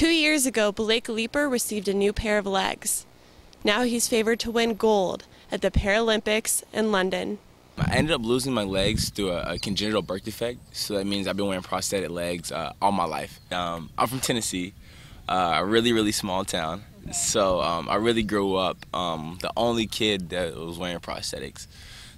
2 years ago, Blake Leeper received a new pair of legs. Now he's favored to win gold at the Paralympics in London. I ended up losing my legs through a congenital birth defect, so that means I've been wearing prosthetic legs all my life. I'm from Tennessee, a really small town, so I really grew up the only kid that was wearing prosthetics.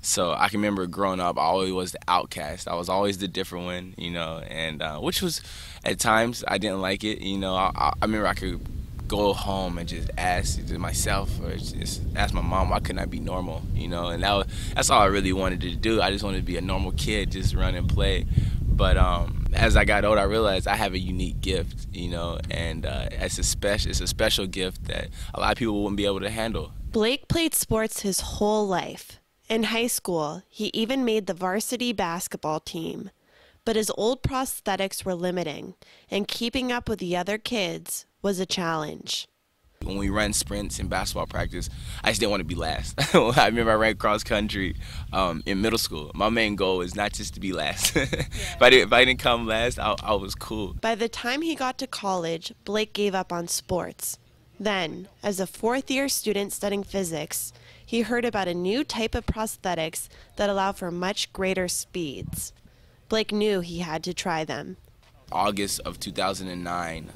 So I can remember growing up, I always was the outcast. I was always the different one, you know, and which was, at times, I didn't like it. You know, I remember I could go home and just ask myself or just ask my mom why couldn't I be normal, you know, and that's all I really wanted to do. I just wanted to be a normal kid, just run and play. But as I got older, I realized I have a unique gift, you know, and it's a special gift that a lot of people wouldn't be able to handle. Blake played sports his whole life. In high school, he even made the varsity basketball team. But his old prosthetics were limiting, and keeping up with the other kids was a challenge. When we ran sprints in basketball practice, I just didn't want to be last. I remember I ran cross country in middle school. My main goal is not just to be last. If I didn't come last, I was cool. By the time he got to college, Blake gave up on sports. Then, as a fourth-year student studying physics, he heard about a new type of prosthetics that allow for much greater speeds. Blake knew he had to try them. August of 2009,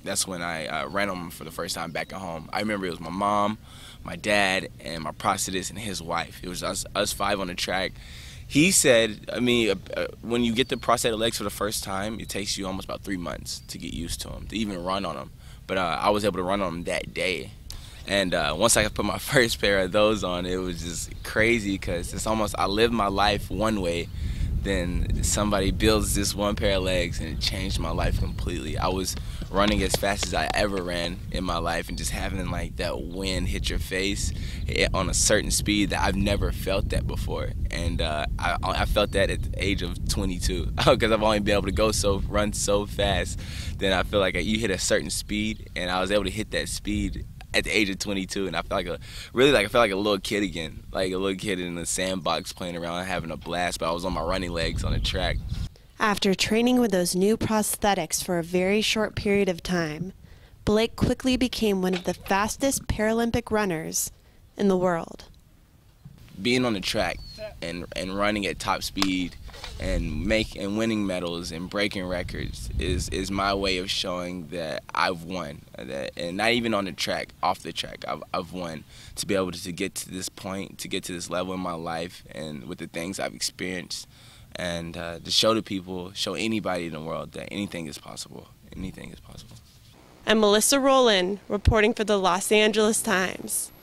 that's when I ran on them for the first time back at home. I remember it was my mom, my dad, and my prosthetist and his wife. It was us five on the track. He said, I mean, when you get the prosthetic legs for the first time, it takes you almost about 3 months to get used to them, to even run on them. But I was able to run on them that day. And once I put my first pair of those on, it was just crazy because it's almost, I lived my life one way, then somebody builds this one pair of legs and it changed my life completely. I was running as fast as I ever ran in my life and just having like that wind hit your face on a certain speed that I've never felt that before. And I felt that at the age of 22 because I've only been able to run so fast. Then I feel like you hit a certain speed, and I was able to hit that speed at the age of 22, and I felt like I felt like a little kid again, like a little kid in the sandbox playing around having a blast, but I was on my running legs on the track. After training with those new prosthetics for a very short period of time, Blake quickly became one of the fastest Paralympic runners in the world. Being on the track and running at top speed and winning medals and breaking records is my way of showing that I've won. And not even on the track, off the track, I've won. To be able to get to this point, to get to this level in my life, and with the things I've experienced, and to show to people, show anybody in the world that anything is possible. Anything is possible. I'm Melissa Rowland, reporting for the Los Angeles Times.